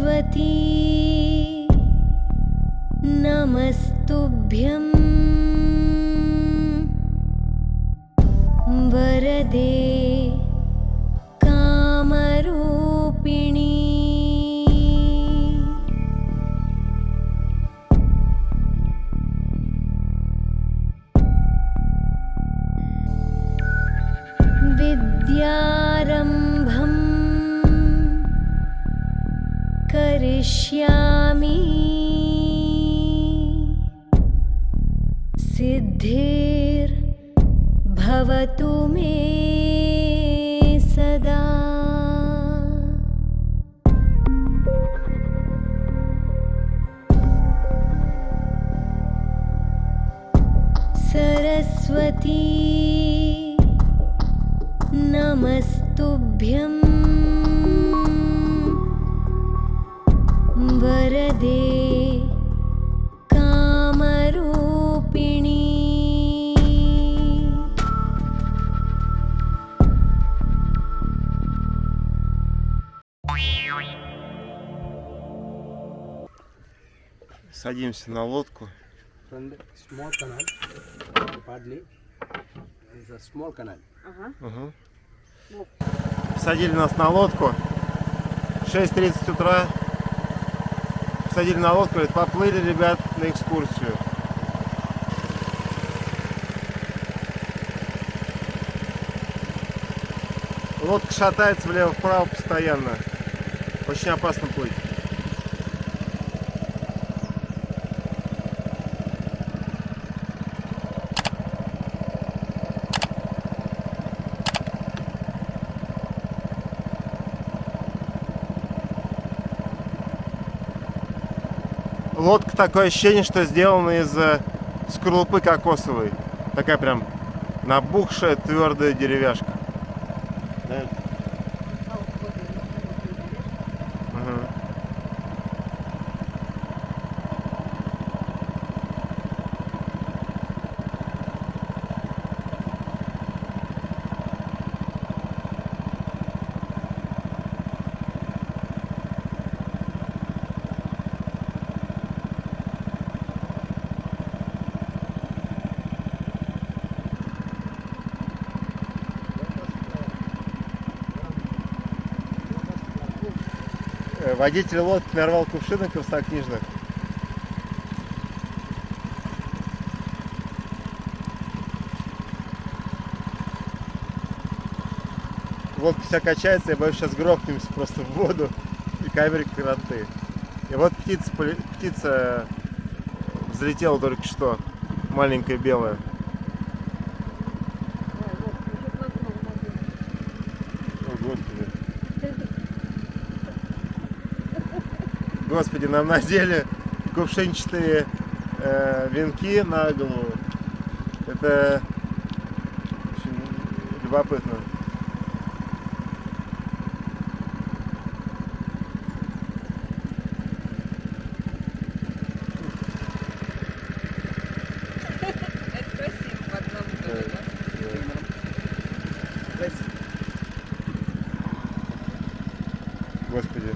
सरस्वती नमस्तुभ्यं वरदे कामरूपिणी विद्यारम्भं करिष्यामि सिद्धिर्भवतु मे सदा। सरस्वती नमस्तुभ्यं वरदे कामरूपिणी Садимся на лодку. From the small canal, partly, is a small canal. Угу. Садили нас на лодку. 6:30 утра. Садили на лодку, говорит, поплыли, ребят, на экскурсию. Лодка шатается влево-вправо постоянно. Очень опасно плыть. Лодка, такое ощущение, что сделана из скорлупы кокосовой. Такая прям набухшая, твердая деревяшка. Да? Ага. Водитель лодки нарвал кувшинок краснокнижных. Лодка вся качается, я боюсь, сейчас грохнемся просто в воду и камеры кранты. И вот птица взлетела только что, маленькая белая. О, Господи. Господи, нам надели кувшинчатые венки на голову. Это очень любопытно. Господи.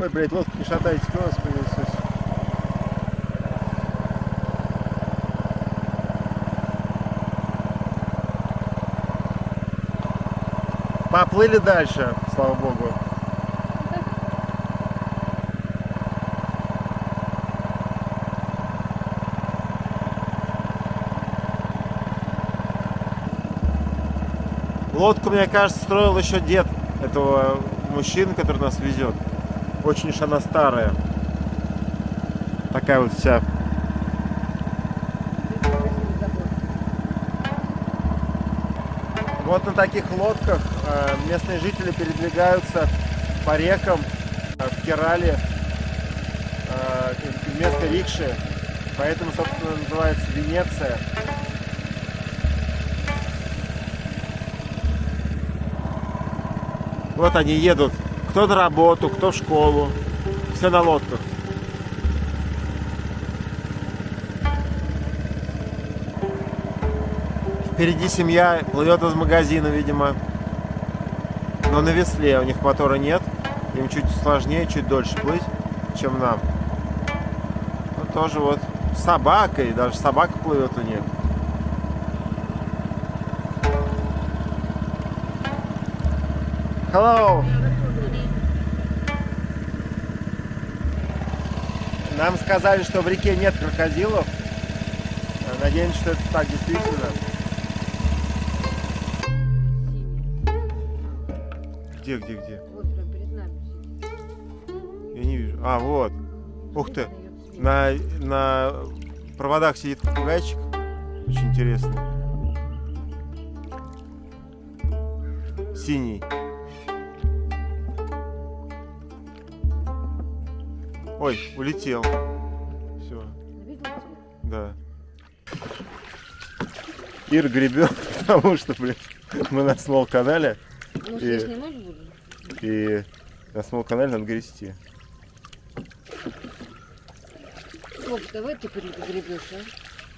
Ой, блядь, лодка, не шатайтесь, Господи Иисус. Поплыли дальше, слава Богу. Лодку, мне кажется, строил еще дед этого мужчины, который нас везет. Очень уж она старая. Такая вот вся. Вот на таких лодках местные жители передвигаются по рекам в Керале вместо рикши. Поэтому, собственно, называется Венеция. Вот они едут. Кто на работу, кто в школу. Все на лодках. Впереди семья плывет из магазина, видимо. Но на весле, у них мотора нет. Им чуть сложнее, чуть дольше плыть, чем нам. Но тоже вот с собакой, даже собака плывет у них. Hello! Нам сказали, что в реке нет крокодилов. Надеемся, что это так действительно. Где? Вот прям перед нами сидит. Я не вижу. А, вот. Ух ты. На проводах сидит попугайчик. Очень интересный. Синий. Ой, улетел. Все. Видел тебя? Да. Ир гребет, потому что, блин, мы на смол-канале. Ну, я снимать буду. И на смол-канале надо грести. Слов, давай ты гребешь, а?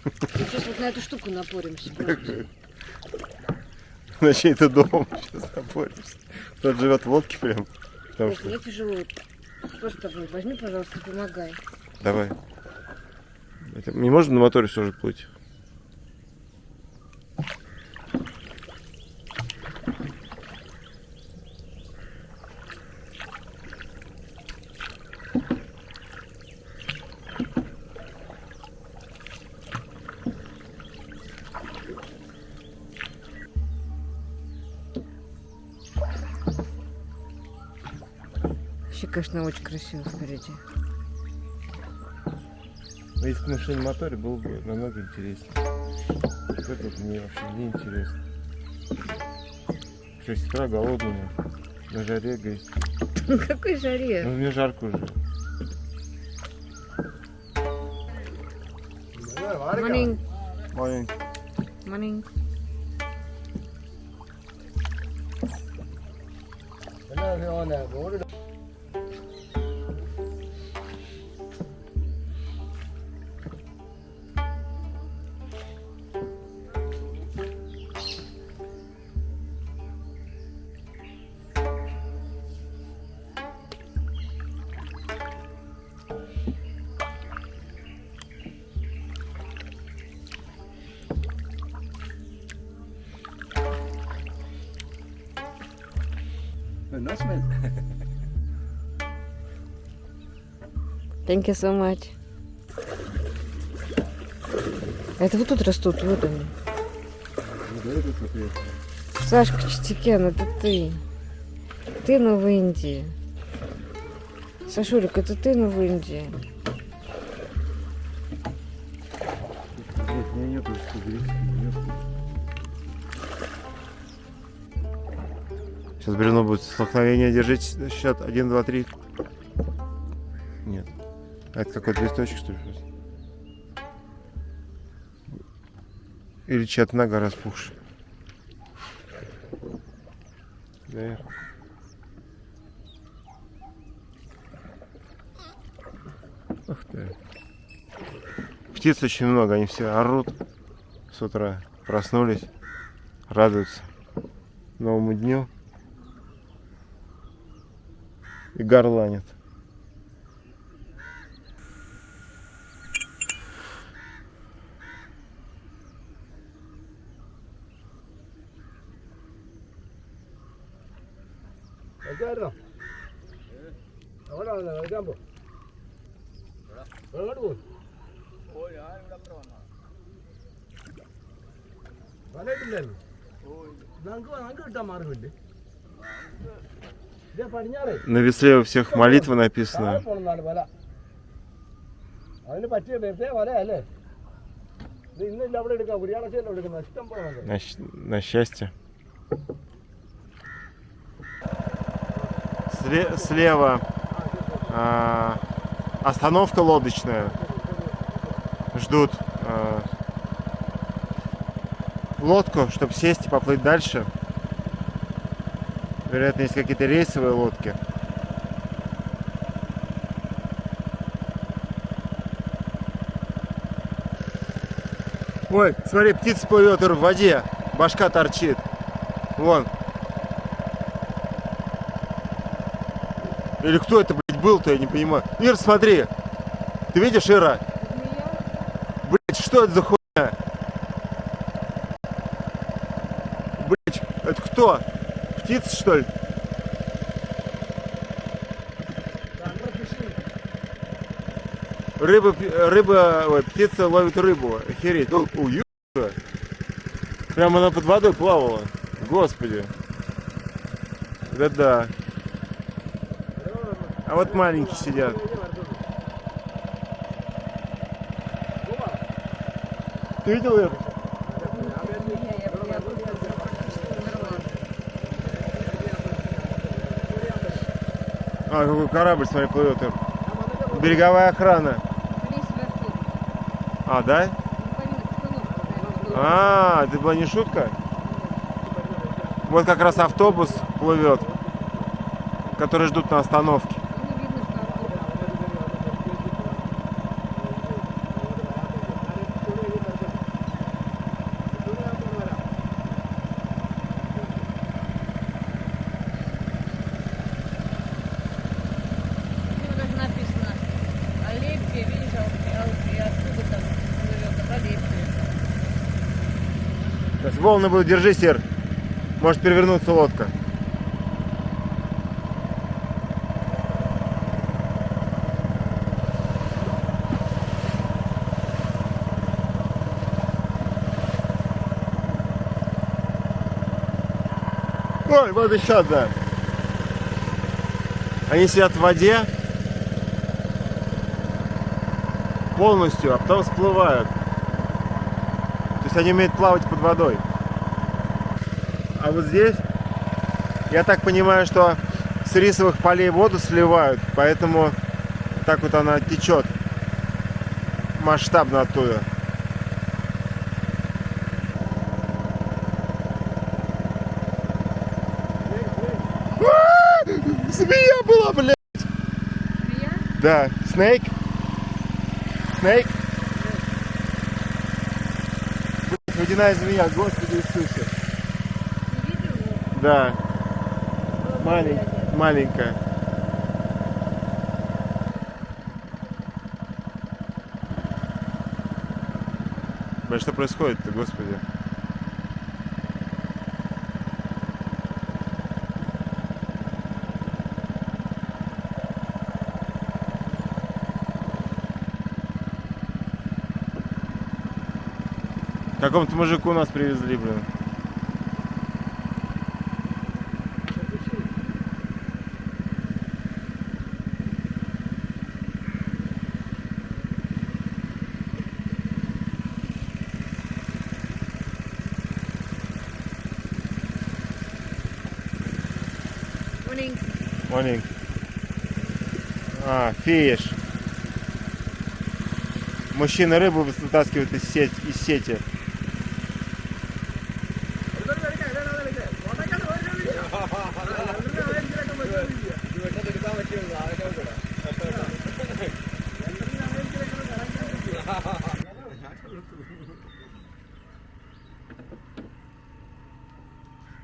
Мы сейчас вот на эту штуку напоримся просто. На чей-то дом сейчас напоримся. Кто-то живет в лодке прям. Потому Слушай, что... я тяжело. Что с тобой? Возьми, пожалуйста, помогай. Давай. Не можно на моторе все же плыть? Вообще, конечно, очень красиво впереди. Но если бы на машине моторе было бы намного интереснее. Вот это вот мне вообще не интересно. В 6 утра голодный, на жаре грести. Ну какой жаре? Ну мне жарко уже. Morning. Маленький. Morning. No smell. Thank you so much. Это вот тут растут, вот они. Сашка Чистякен, это ты. Ты, но в Индии. Сашурик, это ты, но в Индии. Нет, у меня нету грести, нету. Сейчас бревно будет столкновение. Держите счет 1, 2, 3. Нет. А это какой-то листочек, что ли? Или чья-то нога распухшая. Наверное. Ух ты. Птиц очень много, они все орут с утра. Проснулись, радуются новому дню. И горланят. На весле у всех молитва написана. На счастье. Слева остановка лодочная. Ждут лодку, чтобы сесть и поплыть дальше. Вероятно, есть какие-то рейсовые лодки. Ой, смотри, птица плывет в воде, башка торчит. Вон. Или кто это, блядь, был-то, я не понимаю. Ир, смотри. Ты видишь, Ира? Блядь, что это за хуйня? Блядь, это кто? Птица, что ли? Рыба, птица ловит рыбу. Охереть. О, ё-. Прямо она под водой плавала. Господи. Да-да. А вот маленькие сидят. Ты видел это? А, какой корабль, смотри, плывет. Береговая охрана. А, да? А, это была не шутка? Вот как раз автобус плывет, который ждут на остановке. Написано Алеппия, видишь, и оттуда там плывет Алеппия. Сейчас волны будут, держи, Сер. Может перевернуться лодка. Ой, вот еще, да. Они сидят в воде полностью, а потом всплывают. То есть они умеют плавать под водой. А вот здесь, я так понимаю, что с рисовых полей воду сливают, поэтому так вот она течет масштабно оттуда. Змея была, блядь! Змея? Да, снейк. Снейк. Водяная змея, Господи Иисусе. Не видел? Да. Маленькая. Блин, что происходит-то, Господи? Какому-то мужику нас привезли, блин. Маленький. А, фиш. Мужчина рыбу вытаскивает из сети.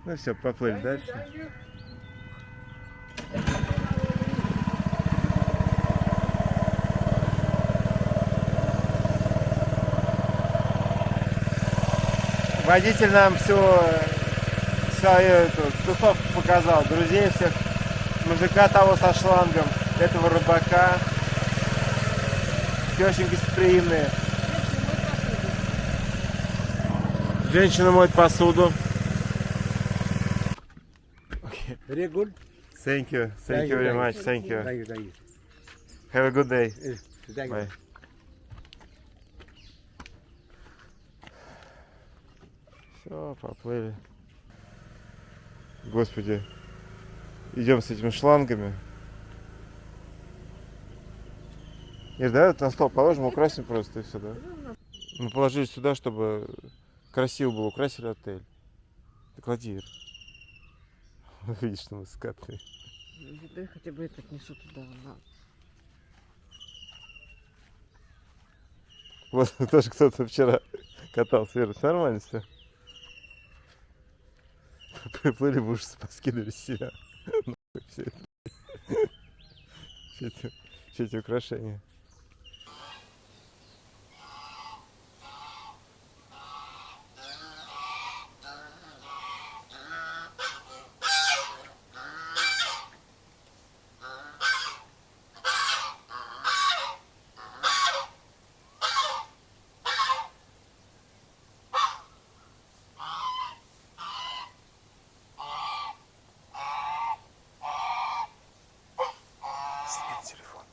Ну все, поплыли дальше. Водитель нам всю эту тусовку показал. Друзей всех, мужика того со шлангом, этого рыбака. Все очень гостеприимные. Женщина моет посуду. Very good. Thank you very much. Thank you. Thank you. Have a good day. Thank you. Bye. Все, поплыли. Господи. Идем с этими шлангами. Ир, давай вот на стол положим, украсим просто и все, да? Мы положили сюда, чтобы красиво было, украсили отель. Ты клади, Ир. Видишь, что мы скатные. Да хотя бы этот несу туда. На. Вот тоже кто-то вчера катался. Ир, нормально все. Приплыли в ужас, поскидывали с себя. Все это. Все эти украшения. Телефон.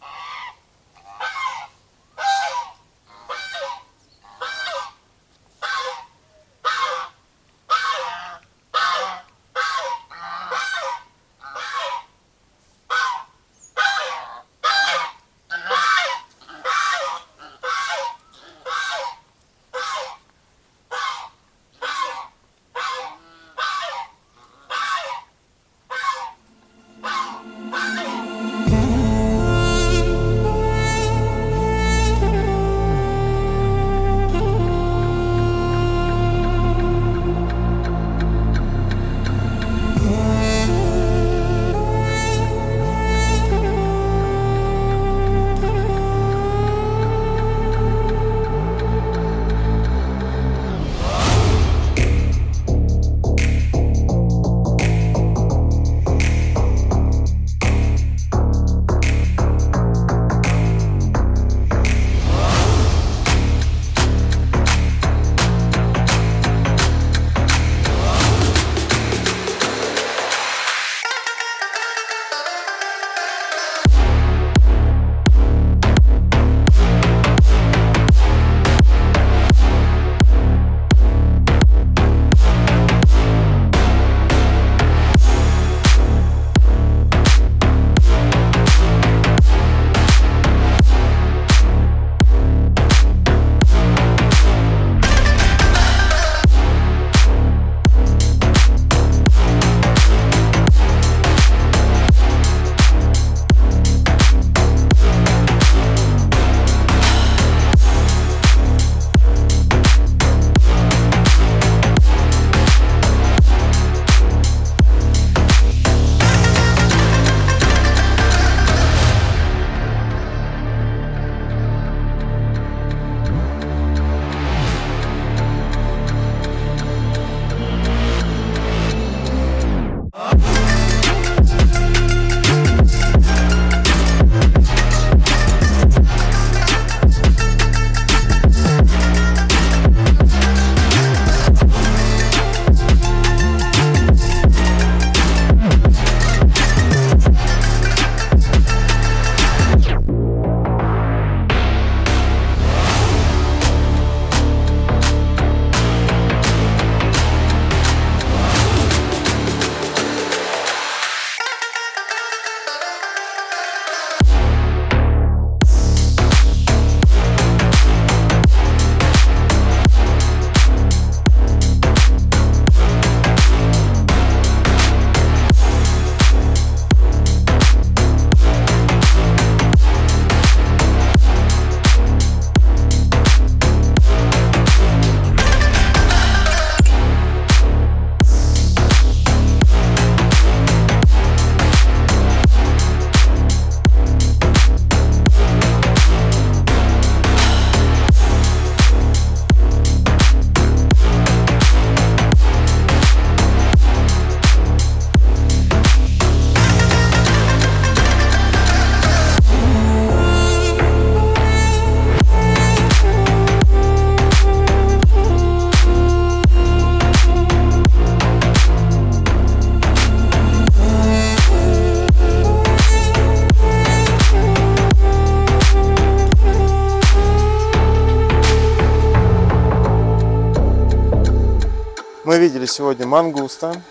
Мы видели сегодня мангуста.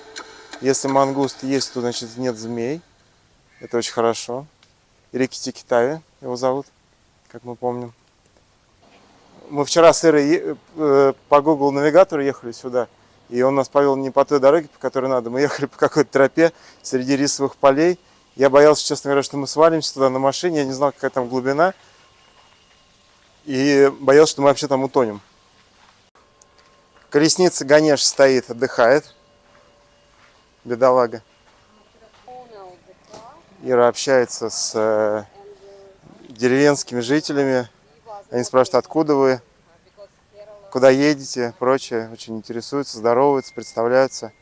Если мангуст есть, то значит нет змей. Это очень хорошо. Рикки-тикки-тави его зовут, как мы помним. Мы вчера с Ирой по Google навигатору ехали сюда, и он нас повел не по той дороге, по которой надо. Мы ехали по какой-то тропе среди рисовых полей. Я боялся, честно говоря, что мы свалимся туда на машине. Я не знал, какая там глубина. И боялся, что мы вообще там утонем. Колесница Ганеш стоит, отдыхает. Бедолага. Ира общается с деревенскими жителями. Они спрашивают, откуда вы, куда едете, прочее. Очень интересуются, здороваются, представляются.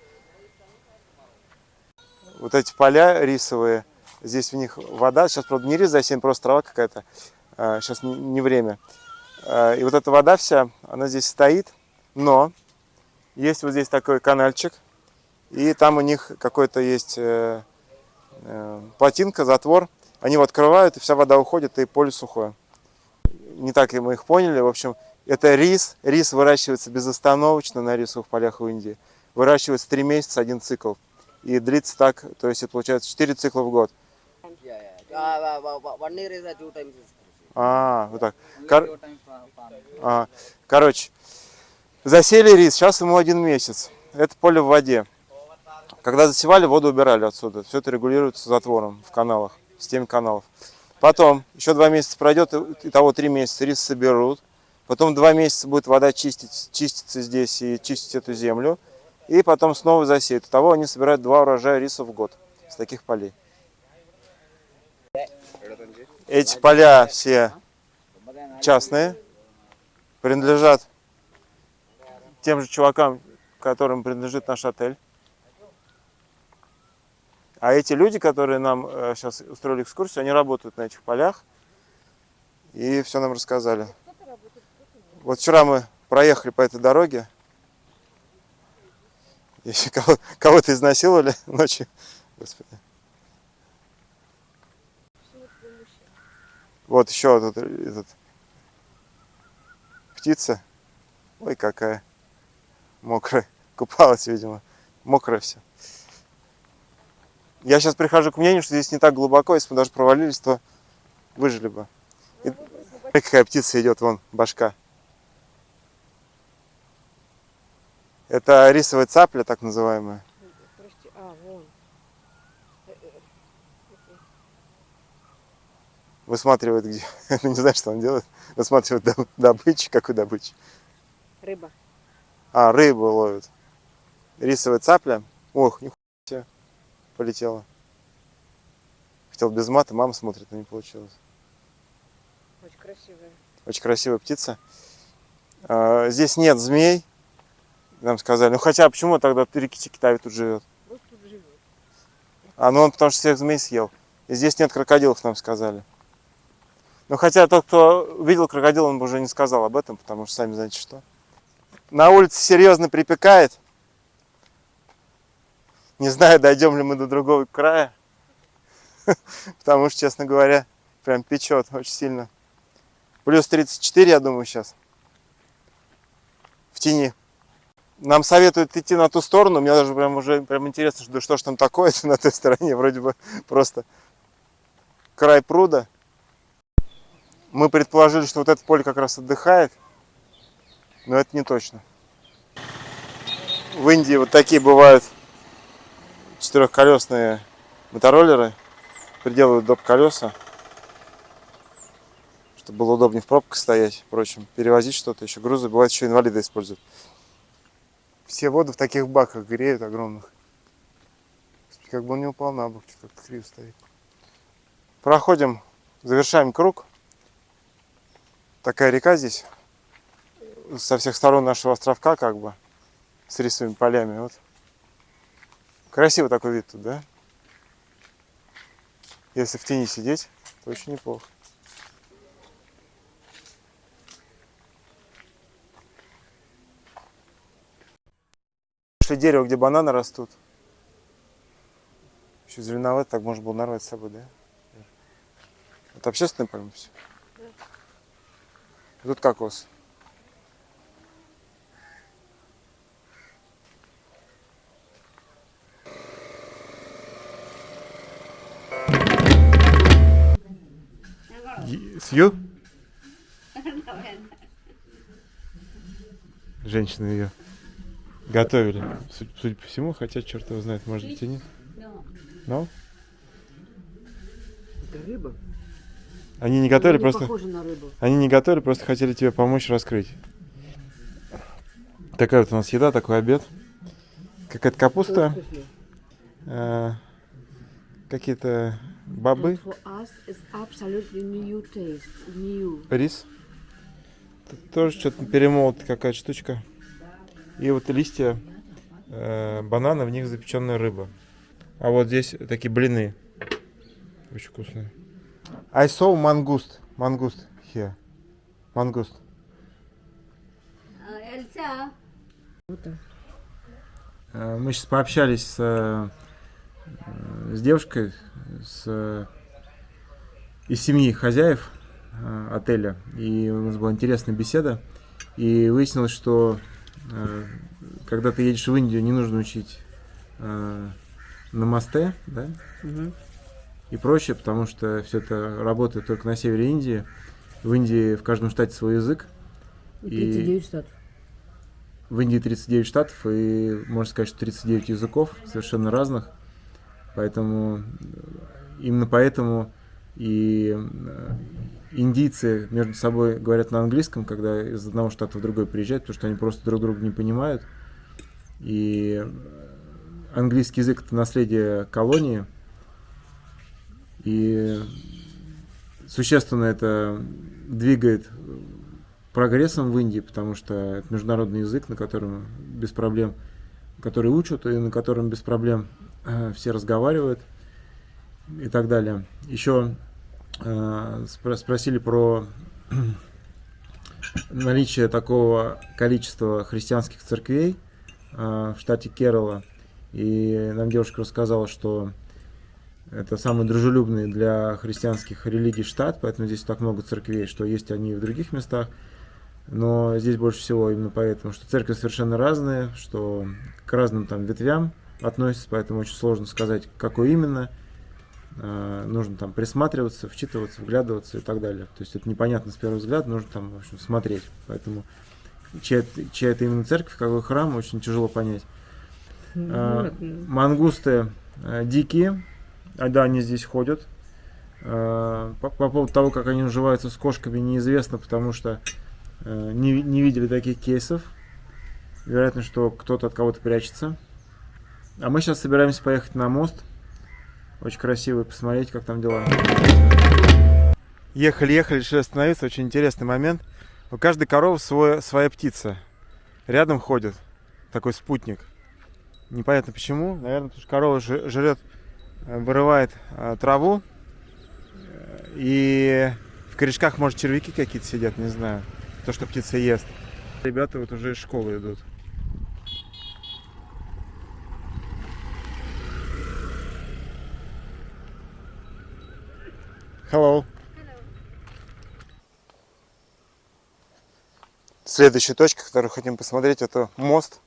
Вот эти поля рисовые, здесь в них вода. Сейчас, правда, не рис засеян, просто трава какая-то. Сейчас не время. И вот эта вода вся, она здесь стоит. Но есть вот здесь такой канальчик. И там у них какой-то есть плотинка, затвор. Они его открывают, и вся вода уходит, и поле сухое. Не так мы их поняли. В общем, это рис. Рис выращивается безостановочно на рисовых полях в Индии. Выращивается 3 месяца, 1 цикл. И длится так, то есть это получается 4 цикла в год. One year is a 2 times. Вот так. Короче, засели рис, сейчас ему 1 месяц. Это поле в воде. Когда засевали, воду убирали отсюда. Все это регулируется затвором в каналах, в системе каналов. Потом еще 2 месяца пройдет, итого 3 месяца рис соберут. Потом 2 месяца будет вода чиститься здесь и чистить эту землю. И потом снова засеют. Итого они собирают 2 урожая риса в год с таких полей. Эти поля все частные, принадлежат тем же чувакам, которым принадлежит наш отель. А эти люди, которые нам сейчас устроили экскурсию, они работают на этих полях и все нам рассказали. Вот вчера мы проехали по этой дороге. Еще кого-то изнасиловали ночью. Господи. Вот еще вот этот птица. Ой, какая мокрая. Купалась, видимо. Мокрая все. Я сейчас прихожу к мнению, что здесь не так глубоко. Если бы даже провалились, то выжили бы. И какая птица идет, вон, башка. Это рисовая цапля, так называемая. Вон. Высматривает где. Не знаю, что он делает. Высматривает добычу. Какую добычу? Рыба. Рыбу ловит. Рисовая цапля. Ох, нихуя себе. Полетела. Хотел без мата, мама смотрит, но не получилось. Очень красивая. Очень красивая птица. Здесь нет змей. Нам сказали. Ну хотя почему тогда Рикки Китай тут живет? Вот тут живет. Ну он потому что всех змей съел. И здесь нет крокодилов, нам сказали. Ну хотя тот, кто видел крокодила, он бы уже не сказал об этом, потому что сами знаете что. На улице серьезно припекает. Не знаю, дойдем ли мы до другого края. Потому что, честно говоря, прям печет очень сильно. Плюс 34, я думаю, сейчас. В тени. Нам советуют идти на ту сторону. Мне даже прям интересно, что ж там такое на той стороне. Вроде бы просто край пруда. Мы предположили, что вот это поле как раз отдыхает. Но это не точно. В Индии вот такие бывают 4-колесные мотороллеры. Приделывают доп. Колеса, чтобы было удобнее в пробках стоять, впрочем, перевозить что-то, еще грузы. Бывает, еще инвалиды используют. Все воды в таких баках греют огромных. Как бы он не упал на бок, как-то криво стоит. Проходим, завершаем круг. Такая река здесь, со всех сторон нашего островка, как бы, с рисовыми полями. Вот. Красивый такой вид тут, да? Если в тени сидеть, то очень неплохо. Нашли дерево, где бананы растут. Еще зеленовато, так можно было нарвать с собой, да? Это общественное, по-моему, все. Тут кокос. Сью? Женщины ее готовили, судя по всему, хотя черт его знает, может быть и нет. Но? Это рыба. Они не готовили, Не просто. похоже на рыбу. Они не готовили, просто хотели тебе помочь раскрыть. Такая вот у нас еда, такой обед. Какая-то капуста. Какие-то Бобы, And for us, it's absolutely new taste. New. рис. Тут тоже что-то перемолотая какая-то штучка. И вот листья банана, в них запеченная рыба. А вот здесь такие блины. Очень вкусные. I saw mangust. Mangust here. Mangust. Эльца. Мы сейчас пообщались с девушкой из семьи хозяев отеля. И у нас была интересная беседа. И выяснилось, что когда ты едешь в Индию, не нужно учить намасте, да? И проще, потому что все это работает только на севере Индии. В Индии в каждом штате свой язык. И 39 штатов. В Индии 39 штатов, и можно сказать, что 39 языков совершенно разных. Поэтому именно поэтому и индийцы между собой говорят на английском, когда из одного штата в другой приезжают, потому что они просто друг друга не понимают. И английский язык — это наследие колонии. И существенно это двигает прогрессом в Индии, потому что это международный язык, на котором без проблем, который учат и на котором без проблем все разговаривают и так далее. Еще спросили про наличие такого количества христианских церквей в штате Керала. И нам девушка рассказала, что это самый дружелюбный для христианских религий штат, поэтому здесь так много церквей, что есть они и в других местах. Но здесь больше всего именно поэтому, что церкви совершенно разные, что к разным там ветвям относятся, поэтому очень сложно сказать, какой именно. Нужно там присматриваться, вчитываться, вглядываться и так далее. То есть это непонятно с первого взгляда, нужно там, в общем, смотреть. Поэтому чья это именно церковь, какой храм, очень тяжело понять. Мангусты дикие, да, они здесь ходят. По поводу того, как они уживаются с кошками, неизвестно, потому что не видели таких кейсов. Вероятно, что кто-то от кого-то прячется. А мы сейчас собираемся поехать на мост. Очень красиво, посмотреть, как там дела. Ехали, решили остановиться. Очень интересный момент. У каждой коровы своя птица. Рядом ходит такой спутник. Непонятно почему. Наверное, потому что корова жрет, вырывает траву. И в корешках, может, червяки какие-то сидят, не знаю. То, что птица ест. Ребята вот уже из школы идут. Hello. Следующая точка, которую хотим посмотреть, это мост.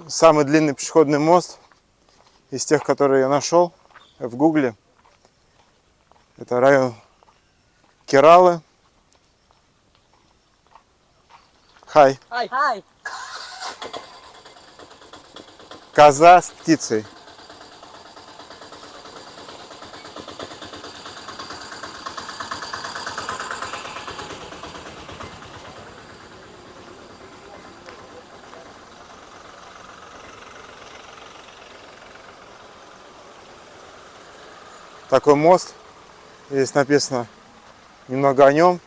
Самый длинный пешеходный мост из тех, которые я нашел в Гугле. Это район Кералы. Хай. Hi. Коза с птицей. Такой мост. Здесь написано немного о нем.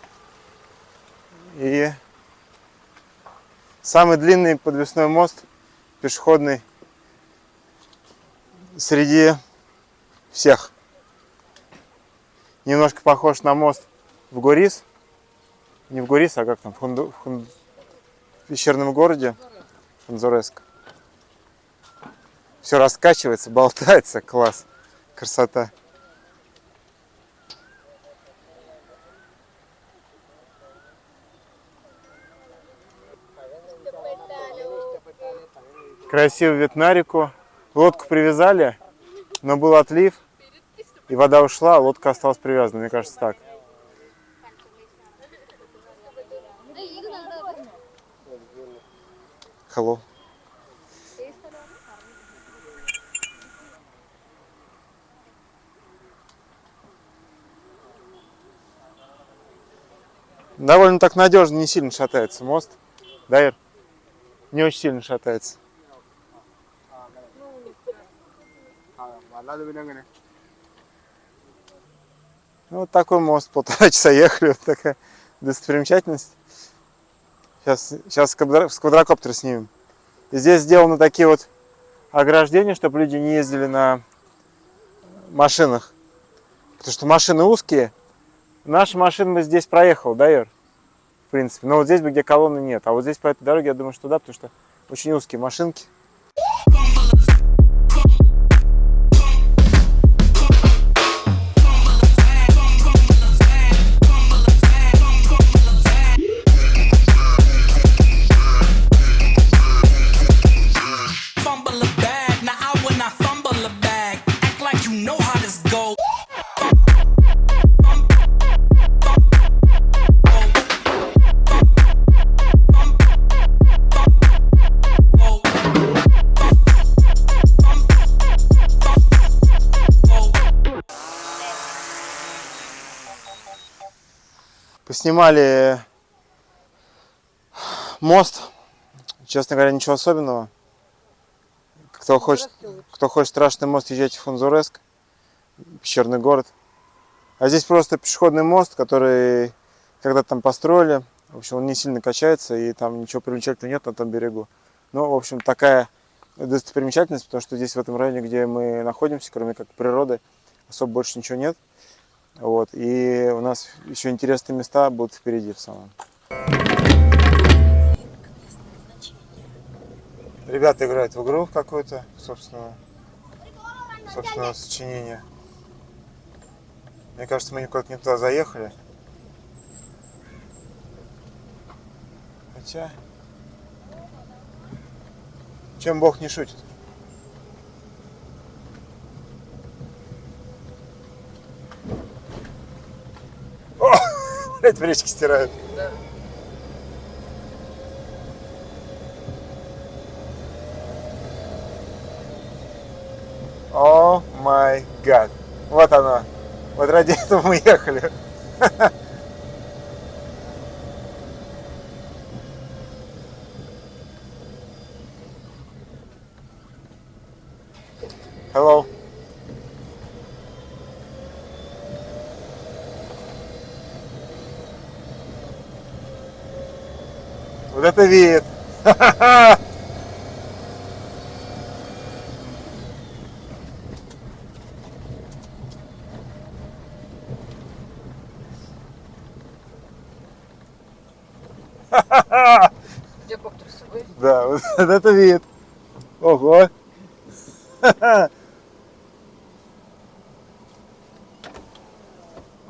И самый длинный подвесной мост пешеходный среди всех. Немножко похож на мост в Горис. Не в Горис, а как там, в пещерном городе Хонзореск. Все раскачивается, болтается. Класс. Красота. Красивый вид на реку. Лодку привязали, но был отлив, и вода ушла, а лодка осталась привязана, мне кажется, так. Hello. Довольно так надежно, не сильно шатается мост. Да, Ир? Не очень сильно шатается. Ну, вот такой мост, 1,5 часа ехали, вот такая достопримечательность. Сейчас с квадрокоптера снимем. И здесь сделаны такие вот ограждения, чтобы люди не ездили на машинах. Потому что машины узкие. Наша машина бы здесь проехала, да, Юр? В принципе. Но вот здесь бы, где колонны, нет. А вот здесь по этой дороге, я думаю, что да, потому что очень узкие машинки. Поснимали мост. Честно говоря, ничего особенного. Кто хочет страшный мост, езжайте в Фунзуреск, пещерный город. А здесь просто пешеходный мост, который когда-то там построили. В общем, он не сильно качается, и там ничего примечательного нет на том берегу. Но, в общем, такая достопримечательность, потому что здесь, в этом районе, где мы находимся, кроме как природы, особо больше ничего нет. Вот. И у нас еще интересные места будут впереди в самом. Ребята играют в игру какую-то собственного сочинения. Мне кажется, мы куда-то не туда заехали. Хотя... Чем Бог не шутит? О! Блять, в речке стирают. Да. О май гад. Вот оно. Вот ради этого мы ехали. Hello. Вот это вид. Где коптер с собой? Да, вот это вид. Ого.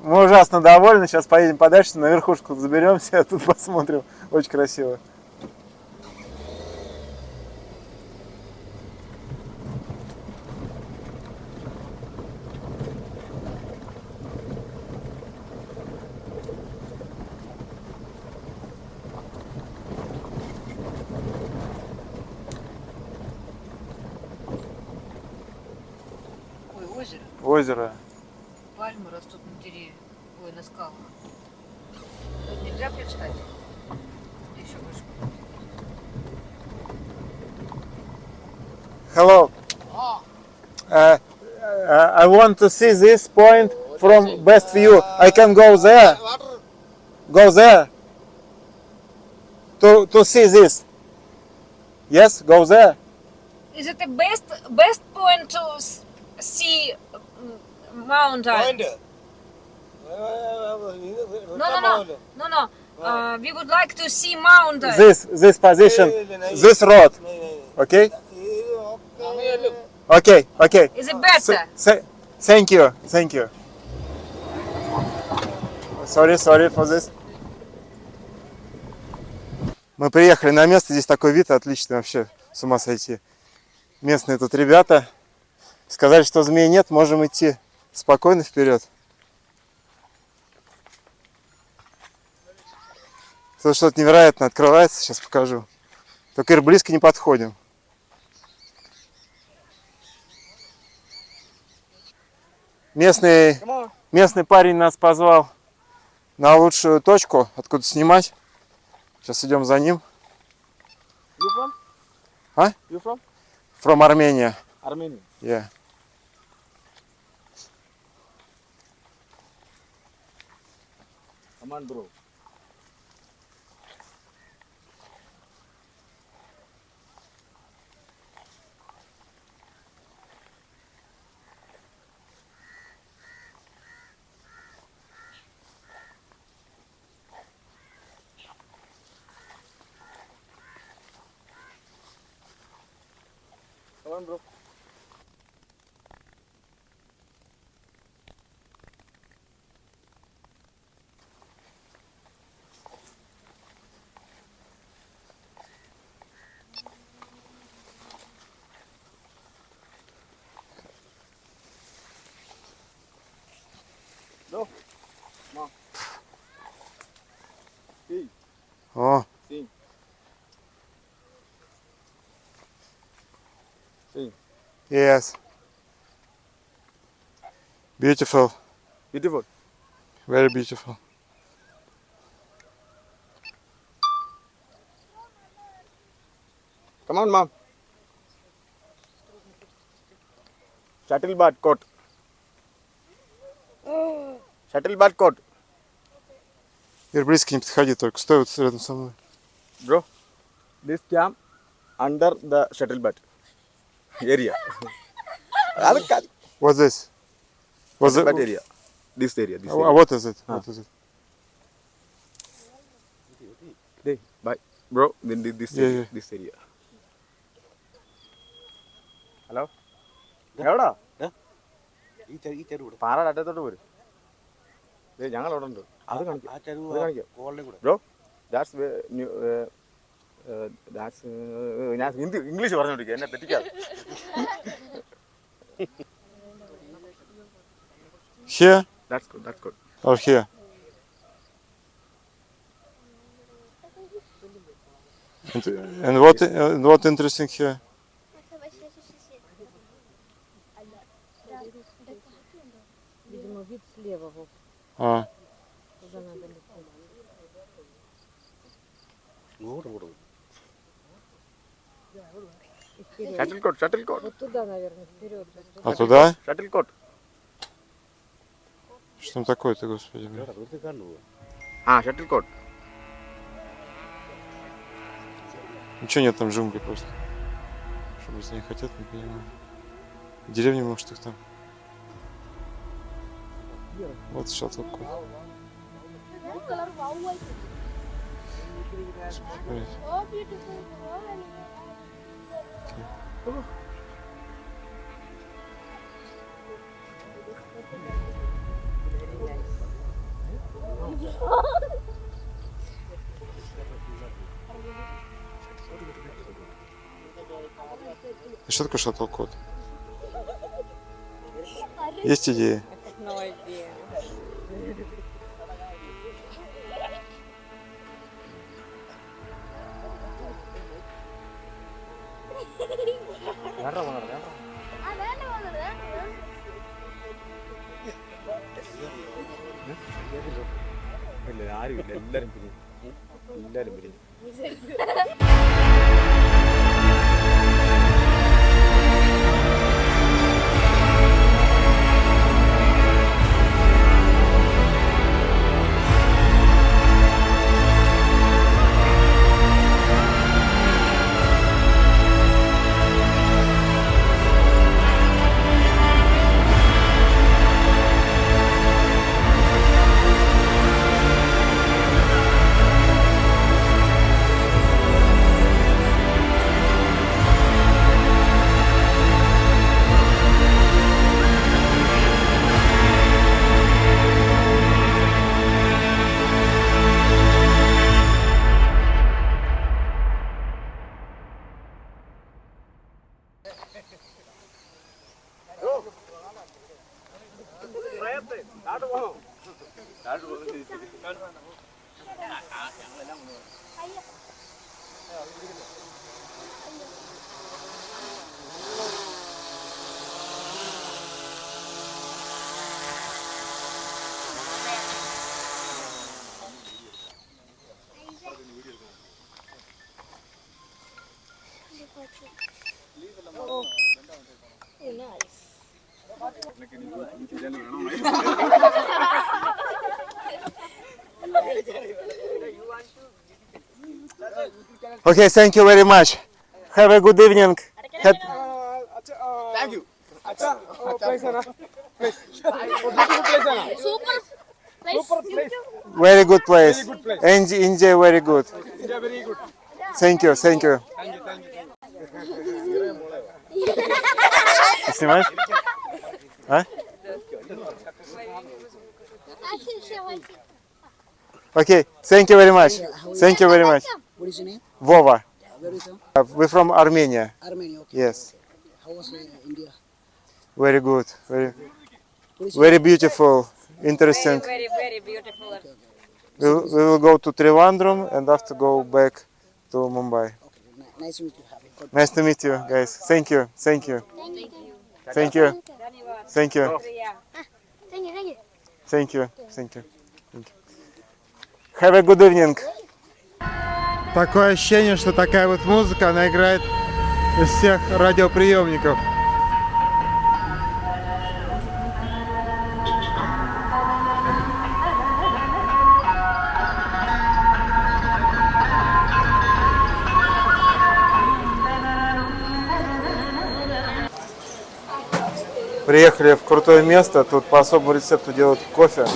Мы ужасно довольны. Сейчас поедем подальше, на верхушку заберемся, а тут посмотрим. Очень красиво. Ой, озеро. Озеро. Пальмы растут на деревьях. Ой, на скалах. Тут нельзя привстать. Еще выше. Hello. I want to see this point from best view. I can go there. Go there. To see this. Yes, go there. Is it the best point to see mountain? No. We would like to see mountain. This position, this road. Okay? Okay. Is it better? Thank you. Sorry for this. Мы приехали на место, здесь такой вид отличный, вообще с ума сойти. Местные тут ребята сказали, что змей нет, можем идти спокойно вперед. Тут что-то невероятно открывается, сейчас покажу. Только близко не подходим. Местный парень нас позвал на лучшую точку, откуда снимать. Сейчас идем за ним. You from? А? You from? From Armenia. Armenia. Yeah. Come on, bro. Come on, bro. Bro, come on. Hey, О, sing. Sing. yes. Beautiful. Beautiful. Very beautiful. Come on, mom. Shuttle bat court. Shuttle bat court. Ир, близко не подходи, только стой вот рядом со мной. Bro, this camp under the shuttle bat area. Вот здесь. Вот Shuttle bat за- area. This area. This А area. вот из этого. Вот из этого. Hey, bye. Bro, then this Yeah, area. yeah. This area. Hello? എവിടാ പാറയുടെ അറ്റത്തോട്ട് പോരും ഞങ്ങൾ അവിടെ ഉണ്ട് അത് കാണിക്കാം bro that's ഞാൻ ഹിന്ദി ഇംഗ്ലീഷ് പറഞ്ഞോണ്ടിരിക്കുക എന്നെ തെറ്റിക്കാതെ Here That's good, that's good. or here? And what interesting here? Видимо, вид слева, Вов. А, Туда надо лететь. И вперед. Shuttlecock, shuttlecock, Вот туда, наверное, вперед. а туда? shuttlecock. Что там такое-то, господи, блин? Shuttlecock. Ничего нет, там джунгли просто. Что без них хотят, не понимаю. Деревни, может, их там. Вот шаттл-кот. Смотрите. Oh, beautiful. А что такое шаттл-кот? Есть идеи? No idea. ഇല്ല ആരുമില്ല എല്ലാരും പിരിഞ്ഞു എല്ലാരും പിരിഞ്ഞു Oh, nice. Okay, thank you very much. Have a good evening. Have- Thank you. Super place. Very good place. India very good. Thank you, thank you. Ты снимаешь? А? Okay, thank you very much. Thank you very much. What is your name? Vova. Where is it? We're from Armenia. Armenia. Okay. Yes. How was India? Very good. What is your Very beautiful. Interesting. Very, very beautiful. We will go to Trivandrum and after go back to Mumbai. Okay. Nice to meet you. Happy. Nice to meet you, guys. Thank you. Thank you. Thank you. Thank you. Thank you, thank you. Thank you. Thank you. Thank you. Have a good evening. Такое ощущение, что такая вот музыка, она играет из всех радиоприемников. Приехали в крутое место, тут по особому рецепту делают кофе.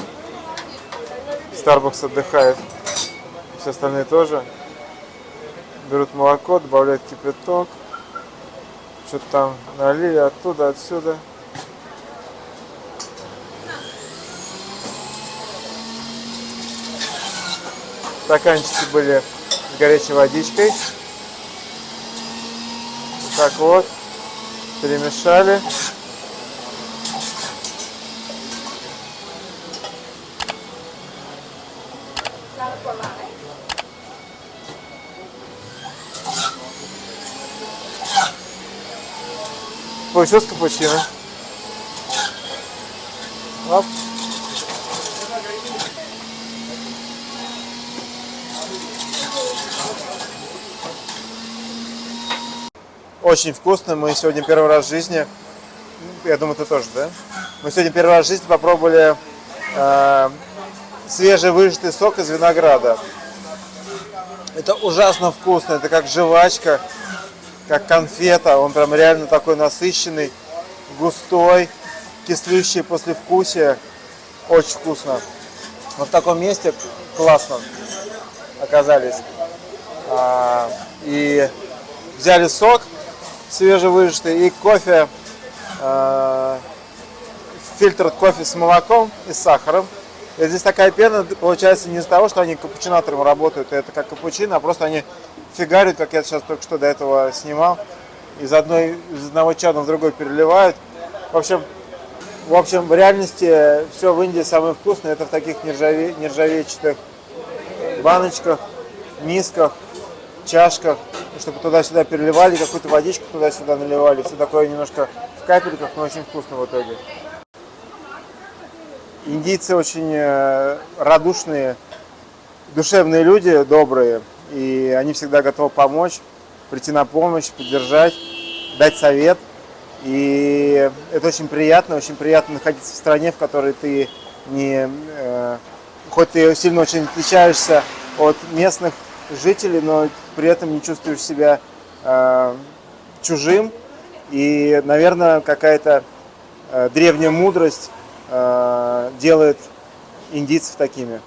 Starbucks отдыхает, все остальные тоже. Берут молоко, добавляют кипяток, что-то там налили оттуда, отсюда. Стаканчики были с горячей водичкой. Вот так вот, перемешали. Получилось капучино. Оп. Очень вкусно. Мы сегодня первый раз в жизни, я думаю, ты тоже, да? Мы сегодня первый раз в жизни попробовали свежевыжатый сок из винограда. Это ужасно вкусно. Это как жвачка, как конфета. Он прям реально такой насыщенный, густой, кислющий послевкусие. Очень вкусно. Вот в таком месте классно оказались. И взяли сок свежевыжатый и кофе, фильтр кофе с молоком и с сахаром. И здесь такая пена получается не из-за того, что они капучинатором работают, это как капучино, а просто они фигарят, как я сейчас только что до этого снимал, из одного чана в другой переливают. В общем, в реальности все в Индии самое вкусное, это в таких нержавеечатых баночках, мисках, чашках, чтобы туда-сюда переливали, какую-то водичку туда-сюда наливали, все такое немножко в капельках, но очень вкусно в итоге. Индийцы очень радушные, душевные люди, добрые, и они всегда готовы помочь, прийти на помощь, поддержать, дать совет. И это очень приятно находиться в стране, в которой ты хоть ты сильно очень отличаешься от местных жителей, но при этом не чувствуешь себя чужим. И, наверное, какая-то древняя мудрость делает индийцев такими.